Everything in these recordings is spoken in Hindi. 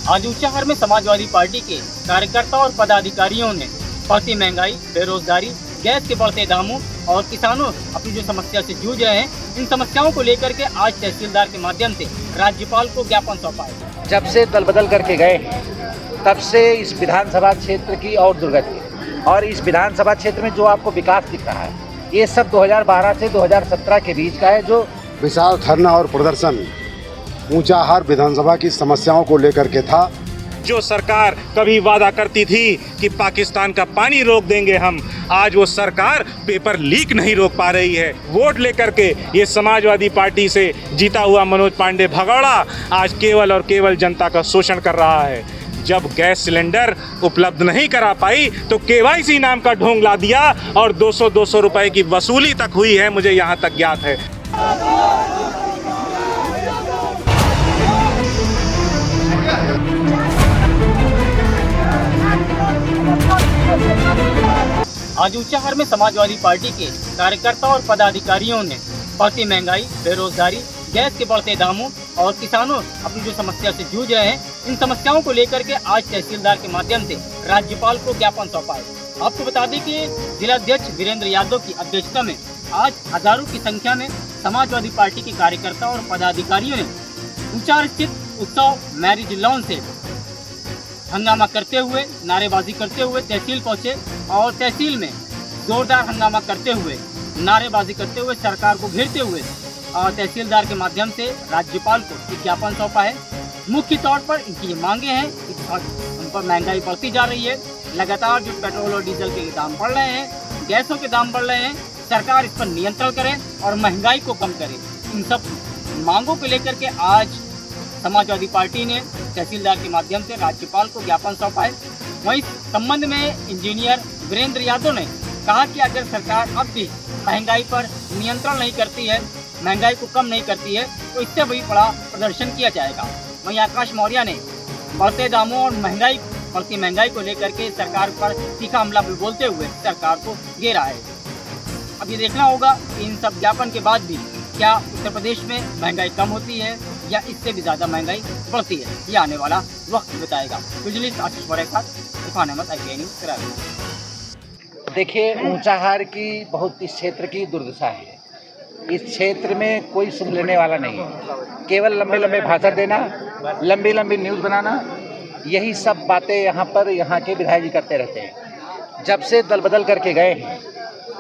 आज ऊंचाहार में समाजवादी पार्टी के कार्यकर्ता और पदाधिकारियों ने बढ़ती महंगाई, बेरोजगारी, गैस के बढ़ते दामों और किसानों अपनी जो समस्या से जूझ रहे हैं, इन समस्याओं को लेकर के आज तहसीलदार के माध्यम से राज्यपाल को ज्ञापन सौंपा है। जब से दल बदल करके गए तब से इस विधानसभा क्षेत्र की और दुर्गति है। और इस विधानसभा क्षेत्र में जो आपको विकास दिख रहा है, ये सब 2012 से 2017 के बीच का है। जो विशाल धरना और प्रदर्शन ऊंचाहार विधानसभा की समस्याओं को लेकर के था। जो सरकार कभी वादा करती थी कि पाकिस्तान का पानी रोक देंगे हम, आज वो सरकार पेपर लीक नहीं रोक पा रही है। वोट लेकर के ये समाजवादी पार्टी से जीता हुआ मनोज पांडे भगौड़ा आज केवल और केवल जनता का शोषण कर रहा है। जब गैस सिलेंडर उपलब्ध नहीं करा पाई तो केवाईसी नाम का ढोंग ला दिया और 200 रुपए की वसूली तक हुई है, मुझे यहाँ तक ज्ञात है। आज ऊंचाहार में समाजवादी पार्टी के कार्यकर्ता और पदाधिकारियों ने बढ़ती महंगाई, बेरोजगारी, गैस के बढ़ते दामों और किसानों अपनी जो समस्या से जूझ रहे हैं, इन समस्याओं को लेकर के आज तहसीलदार के माध्यम से राज्यपाल को ज्ञापन सौंपा है। आपको बता दें कि जिलाध्यक्ष वीरेंद्र यादव की अध्यक्षता में आज हजारों की संख्या में समाजवादी पार्टी के कार्यकर्ता और पदाधिकारियों ने ऊंचाहार स्थित उत्सव मैरिज लॉन से हंगामा करते हुए, नारेबाजी करते हुए तहसील पहुंचे और तहसील में जोरदार हंगामा करते हुए, नारेबाजी करते हुए, सरकार को घेरते हुए और तहसीलदार के माध्यम से राज्यपाल को एक ज्ञापन सौंपा है। मुख्य तौर पर इनकी ये मांगे हैं कि उन पर महंगाई बढ़ती जा रही है, लगातार जो पेट्रोल और डीजल के दाम बढ़ रहे हैं, गैसों के दाम बढ़ रहे हैं, सरकार इस पर नियंत्रण करे और महंगाई को कम करे। इन सब मांगों को लेकर के आज समाजवादी पार्टी ने तहसीलदार के माध्यम से राज्यपाल को ज्ञापन सौंपा है। वहीं संबंध में इंजीनियर वीरेंद्र यादव ने कहा कि अगर सरकार अब भी महंगाई पर नियंत्रण नहीं करती है, महंगाई को कम नहीं करती है, तो इससे भी बड़ा प्रदर्शन किया जाएगा। वहीं आकाश मौर्य ने बढ़ते दामों और बढ़ती महंगाई को लेकर के सरकार पर तीखा हमला भी बोलते हुए सरकार को घेरा है। अब ये देखना होगा कि इन सब ज्ञापन के बाद भी क्या उत्तर प्रदेश में महंगाई कम होती है या इससे भी ज्यादा महंगाई बढ़ती है, ये आने वाला वक्त बताएगा। बिजली आशीष मौर्य के साथ इरफान अहमद, IPI न्यूज़ कराची। देखिए, ऊंचाहार की बहुत इस क्षेत्र की दुर्दशा है। इस क्षेत्र में कोई सुन लेने वाला नहीं है। केवल लंबे लंबे भाषण देना, लंबी लंबी न्यूज़ बनाना, यही सब बातें यहाँ के विधायक जी करते रहते हैं। जब से दल बदल करके गए हैं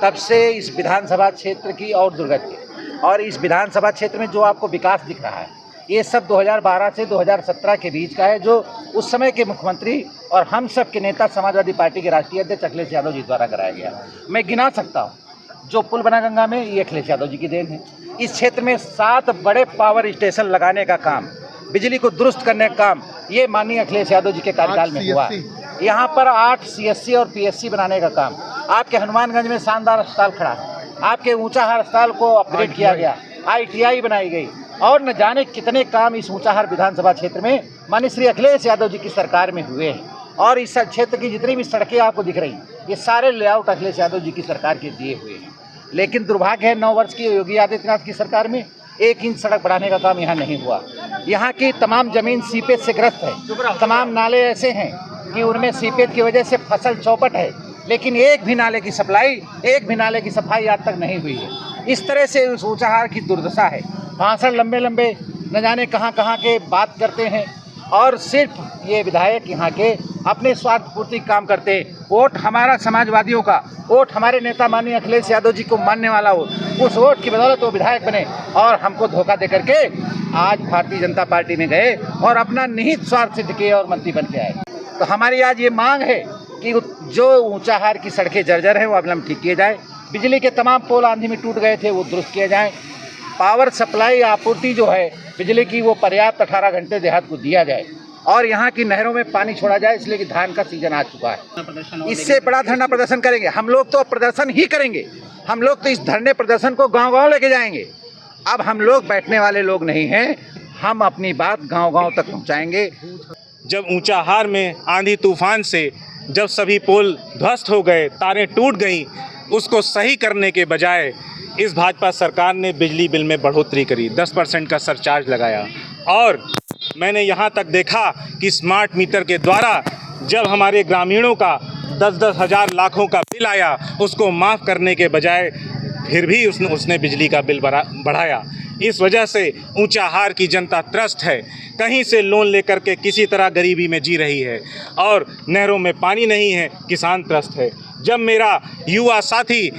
तब से इस विधानसभा क्षेत्र की और दुर्गति है। और इस विधानसभा क्षेत्र में जो आपको विकास दिख रहा है, ये सब 2012 से 2017 के बीच का है। जो उस समय के मुख्यमंत्री और हम सब के नेता समाजवादी पार्टी के राष्ट्रीय अध्यक्ष अखिलेश यादव जी द्वारा कराया गया। मैं गिना सकता हूँ, जो पुल बना गंगा में, ये अखिलेश यादव जी की देन है। इस क्षेत्र में 7 बड़े पावर स्टेशन लगाने का काम, बिजली को दुरुस्त करने का काम, ये माननीय अखिलेश यादव जी के कार्यकाल में हुआ। यहाँ पर 8 CSC और PSC बनाने का काम, आपके हनुमानगंज में शानदार अस्पताल खड़ा है, आपके ऊंचाहार अस्पताल को अपग्रेड किया गया, ITI बनाई गई, और न जाने कितने काम इस ऊंचाहार विधानसभा क्षेत्र में माननीय श्री अखिलेश यादव जी की सरकार में हुए हैं। और इस क्षेत्र की जितनी भी सड़कें आपको दिख रही, ये सारे लेआउट अखिलेश यादव जी की सरकार के दिए हुए हैं। लेकिन दुर्भाग्य है, 9 वर्ष की योगी आदित्यनाथ की सरकार में 1 इंच सड़क बढ़ाने का काम यहाँ नहीं हुआ। यहाँ की तमाम जमीन सीपेज से ग्रस्त है। तमाम नाले ऐसे हैं कि उनमें सीपेज की वजह से फसल चौपट है, लेकिन एक भी नाले की सफाई आज तक नहीं हुई है। इस तरह से उस ऊंचाहार की दुर्दशा है। भाषण लंबे लंबे न जाने कहाँ के बात करते हैं, और सिर्फ ये विधायक यहाँ के अपने स्वार्थ पूर्ति काम करते हैं। वोट हमारा समाजवादियों का, वोट हमारे नेता माननीय अखिलेश यादव जी को मानने वाला वोट, उस वोट की बदौलत वो विधायक बने और हमको धोखा दे करके आज भारतीय जनता पार्टी में गए और अपना निहित स्वार्थ सिद्ध किए और मंत्री बन के आए। तो हमारी आज ये मांग है कि जो ऊंचाहार की सड़कें जर्जर हैं वो अवलंब ठीक किए जाए, बिजली के तमाम पोल आंधी में टूट गए थे वो दुरुस्त किए जाएँ, पावर सप्लाई आपूर्ति जो है बिजली की वो पर्याप्त 18 घंटे देहात को दिया जाए, और यहाँ की नहरों में पानी छोड़ा जाए, इसलिए कि धान का सीजन आ चुका है। इससे बड़ा धरना प्रदर्शन करेंगे हम लोग, तो प्रदर्शन ही करेंगे हम लोग, तो इस धरने प्रदर्शन को गांव-गांव लेके जाएंगे। अब हम लोग बैठने वाले लोग नहीं हैं, हम अपनी बात गांव-गांव तक पहुंचाएंगे। जब ऊंचाहार में आंधी तूफान से जब सभी पोल ध्वस्त हो गए, तारें टूट गईं, उसको सही करने के बजाय इस भाजपा सरकार ने बिजली बिल में बढ़ोतरी करी, 10% का सरचार्ज लगाया और मैंने यहाँ तक देखा कि स्मार्ट मीटर के द्वारा जब हमारे ग्रामीणों का 10-10 हज़ार लाखों का बिल आया, उसको माफ़ करने के बजाय फिर भी उसने बिजली का बिल बढ़ाया। इस वजह से ऊंचाहार की जनता त्रस्त है, कहीं से लोन लेकर के किसी तरह गरीबी में जी रही है और नहरों में पानी नहीं है, किसान त्रस्त है। जब मेरा युवा साथी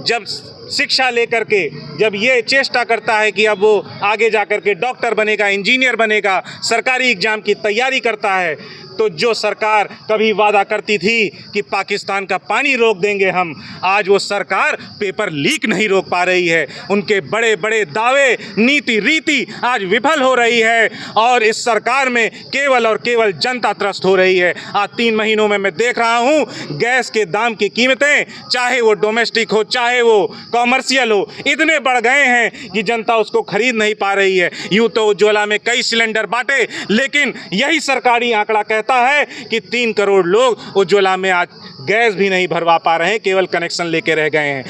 जब शिक्षा लेकर के जब ये चेष्टा करता है कि अब वो आगे जा कर के डॉक्टर बनेगा, इंजीनियर बनेगा, सरकारी एग्ज़ाम की तैयारी करता है, तो जो सरकार कभी वादा करती थी कि पाकिस्तान का पानी रोक देंगे हम, आज वो सरकार पेपर लीक नहीं रोक पा रही है। उनके बड़े बड़े दावे, नीति रीति आज विफल हो रही है और इस सरकार में केवल और केवल जनता त्रस्त हो रही है। आज 3 महीनों में मैं देख रहा हूँ गैस के दाम की कीमतें, चाहे वो डोमेस्टिक हो चाहे वो कॉमर्शियल हो, इतने बढ़ गए हैं कि जनता उसको खरीद नहीं पा रही है। यूँ तो उज्ज्वला में कई सिलेंडर बांटे, लेकिन यही सरकारी आंकड़ा कहता है कि 3 करोड़ लोग उज्ज्वला में आज गैस भी नहीं भरवा पा रहे हैं, केवल कनेक्शन लेके रह गए हैं।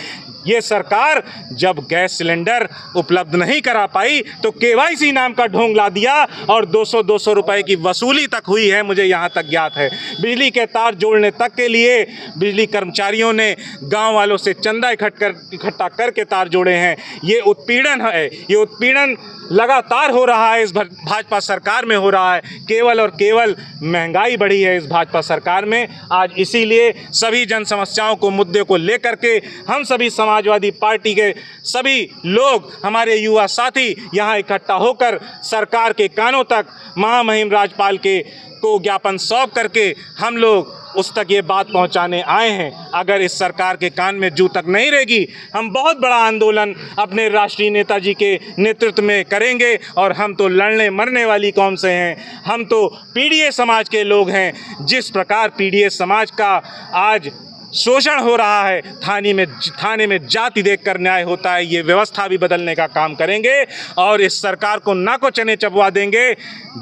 ये सरकार जब गैस सिलेंडर उपलब्ध नहीं करा पाई तो केवाईसी नाम का ढोंग ला दिया और 200 रुपए की वसूली तक हुई है, मुझे यहाँ तक ज्ञात है। बिजली के तार जोड़ने तक के लिए बिजली कर्मचारियों ने गांव वालों से चंदा इकट्ठा करके तार जोड़े हैं। ये उत्पीड़न है, ये उत्पीड़न लगातार हो रहा है, इस भाजपा सरकार में हो रहा है। केवल और केवल महंगाई बढ़ी है इस भाजपा सरकार में। आज इसीलिए सभी जन समस्याओं को, मुद्दे को लेकर के हम सभी समाजवादी पार्टी के सभी लोग, हमारे युवा साथी यहाँ इकट्ठा होकर सरकार के कानों तक महामहिम राज्यपाल को ज्ञापन सौंप करके हम लोग उस तक ये बात पहुंचाने आए हैं। अगर इस सरकार के कान में जू तक नहीं रहेगी, हम बहुत बड़ा आंदोलन अपने राष्ट्रीय नेताजी के नेतृत्व में करेंगे। और हम तो लड़ने मरने वाली कौम से हैं, हम तो पीड़ित समाज के लोग हैं। जिस प्रकार पीड़ित समाज का आज शोषण हो रहा है, थाने में जाति देखकर न्याय होता है, ये व्यवस्था भी बदलने का काम करेंगे और इस सरकार को नाको चने चबवा देंगे।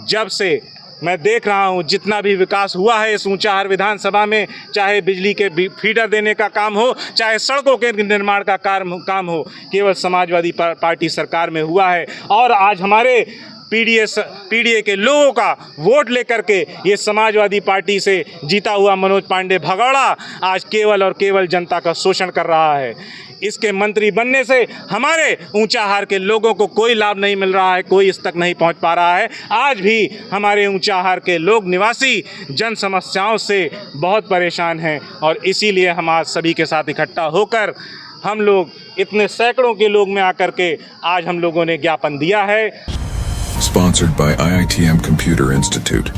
जब से मैं देख रहा हूँ जितना भी विकास हुआ है इस ऊंचाहार विधानसभा में, चाहे बिजली के फीडर देने का काम हो, चाहे सड़कों के निर्माण का काम हो, केवल समाजवादी पार्टी सरकार में हुआ है। और आज हमारे पीडीए के लोगों का वोट लेकर के ये समाजवादी पार्टी से जीता हुआ मनोज पांडे भगौड़ा आज केवल और केवल जनता का शोषण कर रहा है। इसके मंत्री बनने से हमारे ऊंचाहार के लोगों को कोई लाभ नहीं मिल रहा है, कोई इस तक नहीं पहुंच पा रहा है। आज भी हमारे ऊंचाहार के लोग निवासी जन समस्याओं से बहुत परेशान हैं और इसीलिए हम आज सभी के साथ इकट्ठा होकर हम लोग इतने सैकड़ों के लोग में आकर के आज हम लोगों ने ज्ञापन दिया है। Sponsored by IITM Computer Institute.